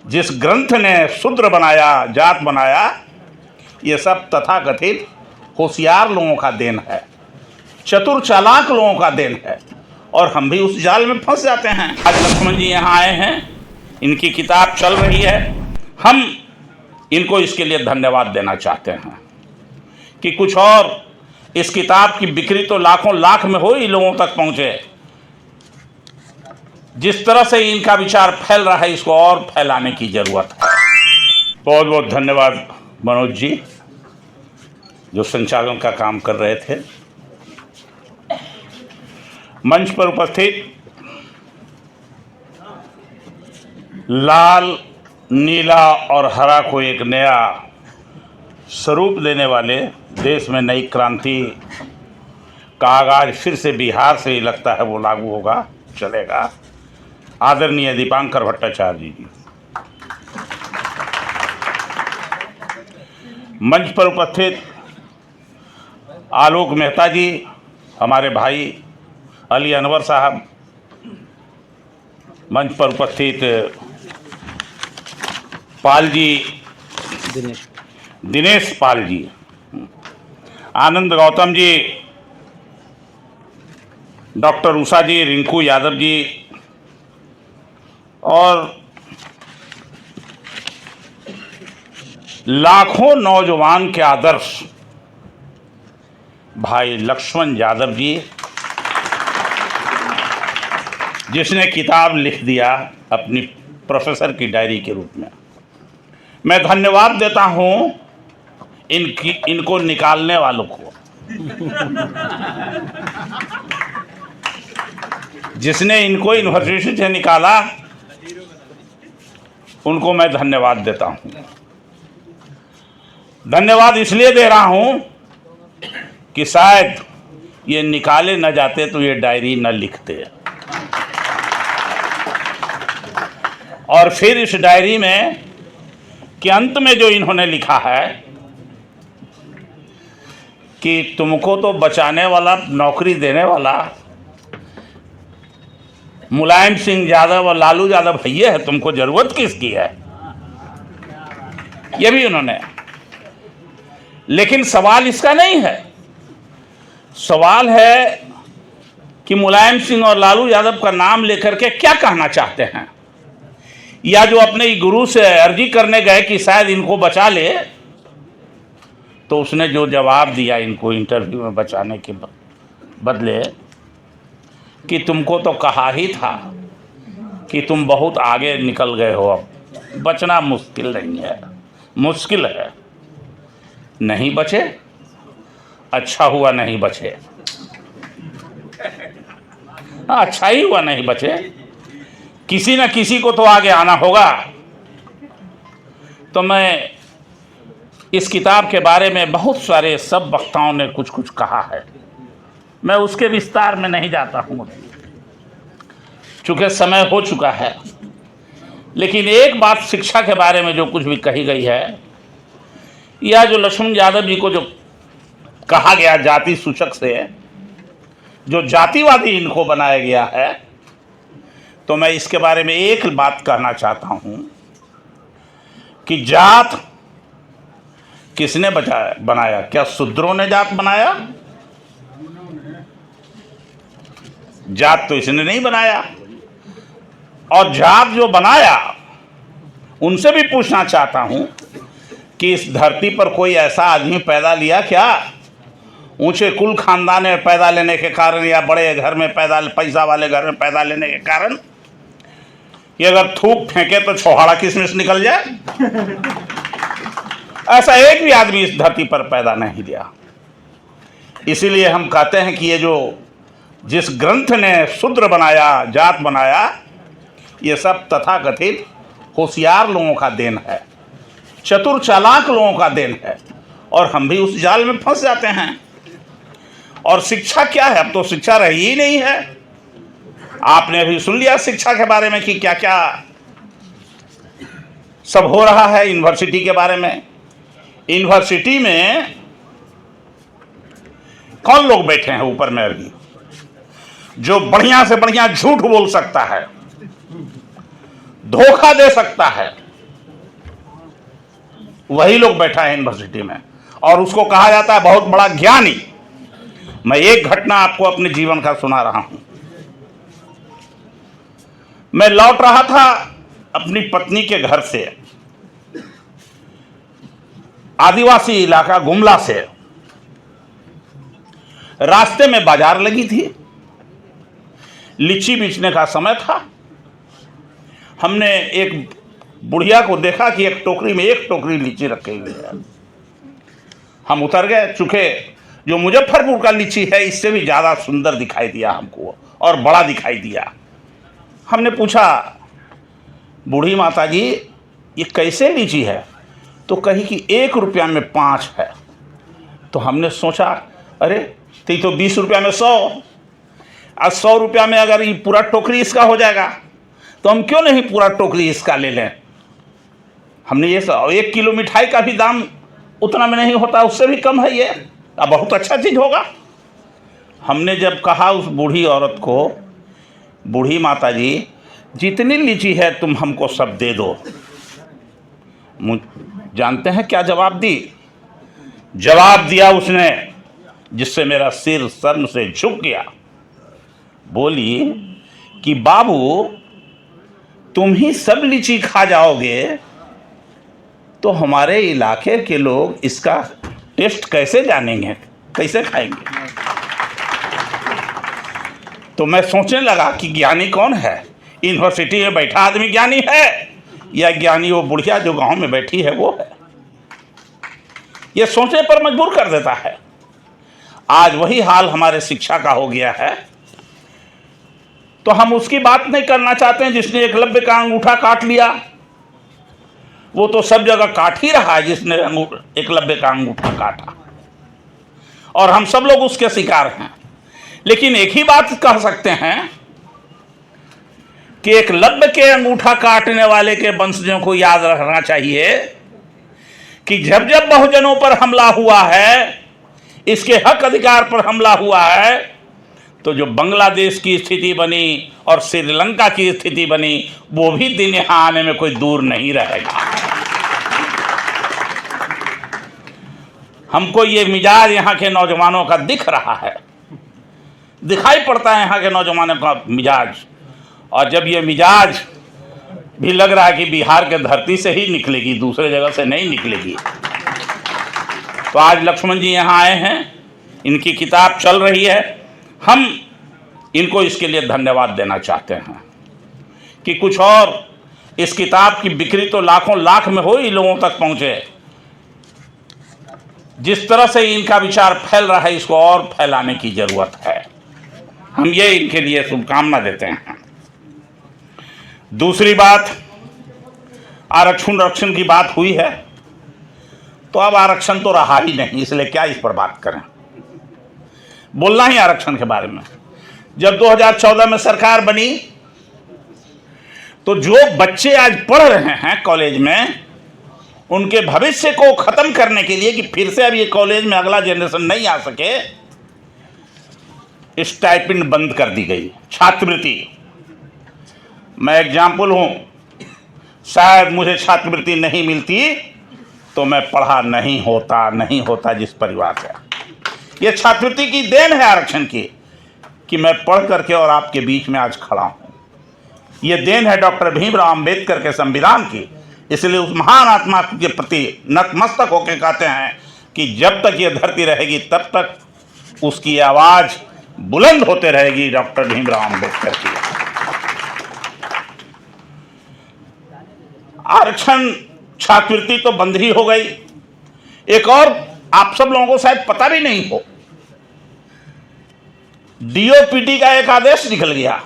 जिस ग्रंथ ने शूद्र बनाया, जात बनाया, ये सब तथाकथित होशियार लोगों का देन है, चतुर चालाक लोगों का देन है, और हम भी उस जाल में फंस जाते हैं। आज लक्ष्मण जी यहाँ आए हैं, इनकी किताब चल रही है, हम इनको इसके लिए धन्यवाद देना चाहते हैं कि कुछ और इस किताब की बिक्री तो लाखों लाख में हो ही लोगों तक पहुँचे। जिस तरह से इनका विचार फैल रहा है, इसको और फैलाने की जरूरत है। बहुत बहुत धन्यवाद मनोज जी, जो संचालन का काम कर रहे थे। मंच पर उपस्थित लाल, नीला और हरा को एक नया स्वरूप देने वाले, देश में नई क्रांति का आगाज फिर से बिहार से ही लगता है वो लागू होगा, चलेगा। आदरणीय दीपांकर भट्टाचार्य जी, मंच पर उपस्थित आलोक मेहता जी, हमारे भाई अली अनवर साहब, मंच पर उपस्थित पाल जी, दिनेश पाल जी, आनंद गौतम जी, डॉक्टर उषा जी, रिंकू यादव जी, और लाखों नौजवान के आदर्श भाई लक्ष्मण यादव जी, जिसने किताब लिख दिया अपनी प्रोफेसर की डायरी के रूप में। मैं धन्यवाद देता हूं इनको निकालने वालों को, जिसने इनको यूनिवर्सिटी से निकाला, उनको मैं धन्यवाद देता हूं। धन्यवाद इसलिए दे रहा हूं कि शायद ये निकाले न जाते तो ये डायरी न लिखते, और फिर इस डायरी में के अंत में जो इन्होंने लिखा है कि तुमको तो बचाने वाला, नौकरी देने वाला मुलायम सिंह यादव और लालू यादव भैया है, तुमको जरूरत किसकी है, ये भी उन्होंने। लेकिन सवाल इसका नहीं है, सवाल है कि मुलायम सिंह और लालू यादव का नाम लेकर के क्या कहना चाहते हैं, या जो अपने गुरु से अर्जी करने गए कि शायद इनको बचा ले, तो उसने जो जवाब दिया इनको इंटरव्यू में बचाने के बदले कि तुमको तो कहा ही था कि तुम बहुत आगे निकल गए हो, अब बचना मुश्किल नहीं है, मुश्किल है। नहीं बचे, अच्छा हुआ नहीं बचे, अच्छा ही हुआ नहीं बचे, किसी न किसी को तो आगे आना होगा। तो मैं इस किताब के बारे में बहुत सारे सब वक्ताओं ने कुछ कुछ कहा है, मैं उसके विस्तार में नहीं जाता हूँ चूँकि समय हो चुका है। लेकिन एक बात शिक्षा के बारे में जो कुछ भी कही गई है, या जो लक्ष्मण यादव जी को जो कहा गया जाति सूचक से, जो जातिवादी इनको बनाया गया है, तो मैं इसके बारे में एक बात कहना चाहता हूं कि जात किसने बनाया? क्या शूद्रों ने जात बनाया? जात तो इसने नहीं बनाया। और जात जो बनाया, उनसे भी पूछना चाहता हूं कि इस धरती पर कोई ऐसा आदमी पैदा लिया क्या, ऊंचे कुल खानदान में पैदा लेने के कारण, या बड़े घर में पैदा, पैसा वाले घर में पैदा लेने के कारण, कि अगर थूक फेंके तो छोहाड़ा किसमिस निकल जाए? ऐसा एक भी आदमी इस धरती पर पैदा नहीं लिया। इसीलिए हम कहते हैं कि ये जो जिस ग्रंथ ने शूद्र बनाया, जात बनाया, ये सब तथाकथित होशियार लोगों का देन है, चतुर चालाक लोगों का देन है, और हम भी उस जाल में फंस जाते हैं। और शिक्षा क्या है? अब तो शिक्षा रही ही नहीं है। आपने अभी सुन लिया शिक्षा के बारे में कि क्या क्या सब हो रहा है यूनिवर्सिटी के बारे में। यूनिवर्सिटी में कौन लोग बैठे हैं ऊपर में अभी, जो बढ़िया से बढ़िया झूठ बोल सकता है, धोखा दे सकता है, वही लोग बैठा है यूनिवर्सिटी में, और उसको कहा जाता है बहुत बड़ा ज्ञानी। मैं एक घटना आपको अपने जीवन का सुना रहा हूं। मैं लौट रहा था अपनी पत्नी के घर से, आदिवासी इलाका गुमला से। रास्ते में बाजार लगी थी, लीची बेचने का समय था। हमने एक बुढ़िया को देखा कि एक टोकरी में एक टोकरी लीची रखी हुई है। हम उतर गए, चूंकि जो मुजफ्फरपुर का लीची है इससे भी ज़्यादा सुंदर दिखाई दिया हमको और बड़ा दिखाई दिया। हमने पूछा, बूढ़ी माता जी ये कैसे लीची है? तो कही कि 1 रुपया में 5 है। तो हमने सोचा, अरे तो 20 रुपया में 100, और 100 रुपया में अगर ये पूरा टोकरी इसका हो जाएगा तो हम क्यों नहीं पूरा टोकरी इसका ले लें। हमने ये 1 किलो मिठाई का भी दाम उतना में नहीं होता, उससे भी कम है ये, अब बहुत अच्छा चीज़ होगा। हमने जब कहा उस बूढ़ी औरत को, बूढ़ी माता जी जितनी लीची है तुम हमको सब दे दो, जानते हैं क्या जवाब दी? जवाब दिया उसने जिससे मेरा सिर शर्म से झुक गया। बोली कि बाबू तुम ही सब लीची खा जाओगे तो हमारे इलाके के लोग इसका टेस्ट कैसे जानेंगे, कैसे खाएंगे? तो मैं सोचने लगा कि ज्ञानी कौन है, यूनिवर्सिटी में बैठा आदमी ज्ञानी है या ज्ञानी वो बुढ़िया जो गांव में बैठी है वो है? ये सोचने पर मजबूर कर देता है। आज वही हाल हमारे शिक्षा का हो गया है। तो हम उसकी बात नहीं करना चाहते हैं जिसने एकलव्य का अंगूठा काट लिया। वो तो सब जगह काट ही रहा है जिसने एकलव्य का अंगूठा काटा, और हम सब लोग उसके शिकार हैं। लेकिन एक ही बात कह सकते हैं कि एकलव्य के अंगूठा काटने वाले के वंशजों को याद रखना चाहिए कि जब जब बहुजनों पर हमला हुआ है, इसके हक अधिकार पर हमला हुआ है, तो जो बांग्लादेश की स्थिति बनी और श्रीलंका की स्थिति बनी, वो भी दिन यहां आने में कोई दूर नहीं रहेगा। हमको ये मिजाज यहाँ के नौजवानों का दिख रहा है, दिखाई पड़ता है यहाँ के नौजवानों का मिजाज। और जब ये मिजाज भी लग रहा है कि बिहार के धरती से ही निकलेगी, दूसरे जगह से नहीं निकलेगी। तो आज लक्ष्मण जी यहाँ आए हैं, इनकी किताब चल रही है। हम इनको इसके लिए धन्यवाद देना चाहते हैं कि कुछ और इस किताब की बिक्री तो लाखों लाख में हो ही लोगों तक पहुँचे। जिस तरह से इनका विचार फैल रहा है, इसको और फैलाने की जरूरत है। हम ये इनके लिए शुभकामना देते हैं। दूसरी बात, आरक्षण की बात हुई है, तो अब आरक्षण तो रहा ही नहीं, इसलिए क्या इस पर बात करें, बोलना ही आरक्षण के बारे में। जब 2014 में सरकार बनी तो जो बच्चे आज पढ़ रहे हैं कॉलेज में, उनके भविष्य को खत्म करने के लिए कि फिर से अब ये कॉलेज में अगला जनरेशन नहीं आ सके, स्टाइपेंड बंद कर दी गई, छात्रवृत्ति। मैं एग्जाम्पल हूं, शायद मुझे छात्रवृत्ति नहीं मिलती तो मैं पढ़ा नहीं होता जिस परिवार से। ये छात्रवृत्ति की देन है आरक्षण की कि मैं पढ़ करके और आपके बीच में आज खड़ा हूं। ये देन है डॉक्टर भीमराव अंबेडकर के संविधान की। इसलिए उस महान आत्मा के प्रति नतमस्तक होकर कहते हैं कि जब तक ये धरती रहेगी तब तक उसकी आवाज बुलंद होते रहेगी, डॉक्टर भीमराव अंबेडकर की। आरक्षण छात्रवृत्ति तो बंद ही हो गई। एक और आप सब लोगों को शायद पता भी नहीं हो, डीओपीटी का एक आदेश निकल गया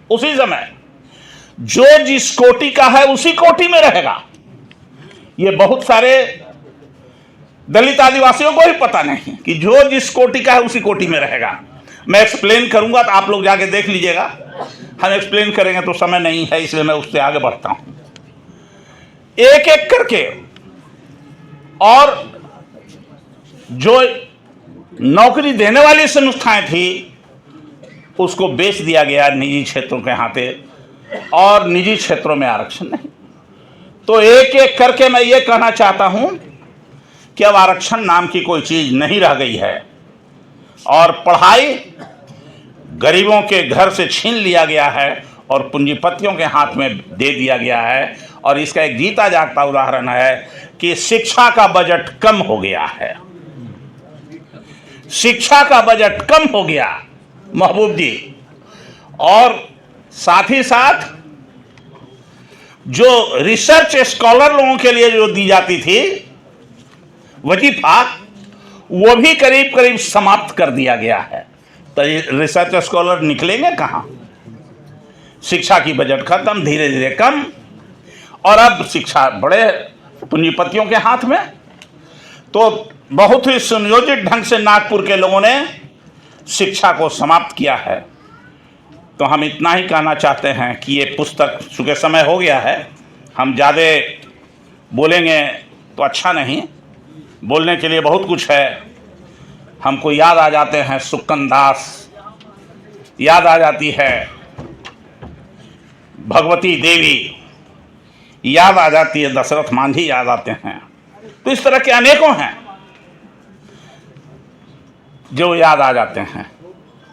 उसी समय, जो जिस कोटि का है उसी कोटि में रहेगा। ये बहुत सारे दलित आदिवासियों को ही पता नहीं कि जो जिस कोटि का है उसी कोटि में रहेगा। मैं एक्सप्लेन करूंगा तो आप लोग जाके देख लीजिएगा। हम एक्सप्लेन करेंगे तो समय नहीं है, इसलिए मैं उससे आगे बढ़ता हूं एक एक करके। और जो नौकरी देने वाली संस्थाएं थी उसको बेच दिया गया निजी क्षेत्रों के हाथे, और निजी क्षेत्रों में आरक्षण नहीं। तो एक एक करके मैं ये कहना चाहता हूं कि अब आरक्षण नाम की कोई चीज नहीं रह गई है और पढ़ाई गरीबों के घर से छीन लिया गया है और पूंजीपतियों के हाथ में दे दिया गया है। और इसका एक जीता जागता उदाहरण है कि शिक्षा का बजट कम हो गया है। शिक्षा का बजट कम हो गया महबूब जी। और साथ ही साथ जो रिसर्च स्कॉलर लोगों के लिए जो दी जाती थी वजीफा, वो भी करीब करीब समाप्त कर दिया गया है। तो रिसर्च स्कॉलर निकलेंगे कहां? शिक्षा की बजट खत्म, धीरे धीरे कम, और अब शिक्षा बड़े पूंजीपतियों के हाथ में। तो बहुत ही सुनियोजित ढंग से नागपुर के लोगों ने शिक्षा को समाप्त किया है। तो हम इतना ही कहना चाहते हैं कि ये पुस्तक, चूँकि समय हो गया है, हम ज़्यादा बोलेंगे तो अच्छा नहीं, बोलने के लिए बहुत कुछ है। हमको याद आ जाते हैं सुक्कन दास, याद आ जाती है भगवती देवी, याद आ जाती है दशरथ मांझी, याद आते हैं। तो इस तरह के अनेकों हैं जो याद आ जाते हैं।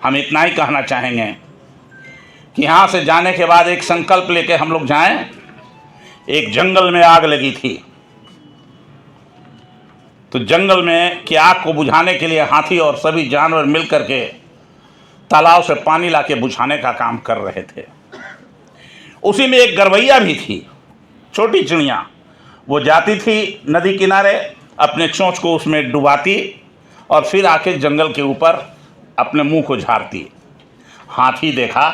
हम इतना ही कहना चाहेंगे कि यहाँ से जाने के बाद एक संकल्प लेके हम लोग जाएं। एक जंगल में आग लगी थी, तो जंगल में की आग को बुझाने के लिए हाथी और सभी जानवर मिलकर के तालाब से पानी लाके बुझाने का काम कर रहे थे। उसी में एक गरवैया भी थी, छोटी चिड़िया। वो जाती थी नदी किनारे, अपने चोंच को उसमें डुबाती और फिर आके जंगल के ऊपर अपने मुंह को झाड़ती। हाथी देखा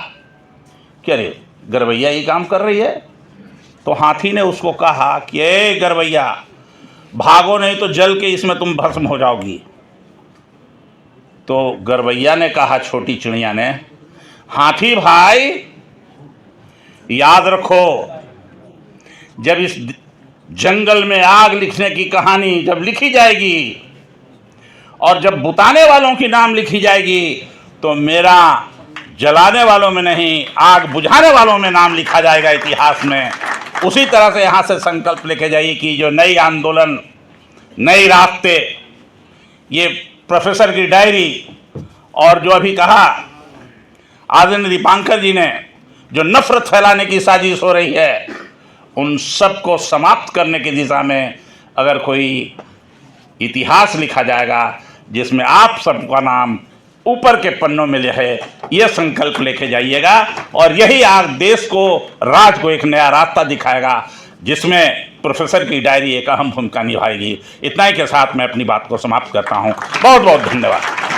कि अरे गरवैया ये काम कर रही है, तो हाथी ने उसको कहा कि ए गरवैया, भागो नहीं तो जल के इसमें तुम भस्म हो जाओगी। तो गरवैया ने कहा, छोटी चिड़िया ने, हाथी भाई याद रखो, जब इस जंगल में आग लिखने की कहानी जब लिखी जाएगी और जब बुताने वालों की नाम लिखी जाएगी, तो मेरा जलाने वालों में नहीं, आग बुझाने वालों में नाम लिखा जाएगा इतिहास में। उसी तरह से यहाँ से संकल्प लेके जाइए कि जो नई आंदोलन, नई रास्ते, ये प्रोफेसर की डायरी और जो अभी कहा आदरणीय दीपांकर जी ने, जो नफरत फैलाने की साजिश हो रही है, उन सब को समाप्त करने की दिशा में अगर कोई इतिहास लिखा जाएगा जिसमें आप सबका नाम ऊपर के पन्नों में लिखे, यह संकल्प लेके जाइएगा। और यही आज देश को, राज को एक नया रास्ता दिखाएगा जिसमें प्रोफेसर की डायरी एक अहम भूमिका निभाएगी। इतना ही के साथ मैं अपनी बात को समाप्त करता हूँ। बहुत बहुत धन्यवाद।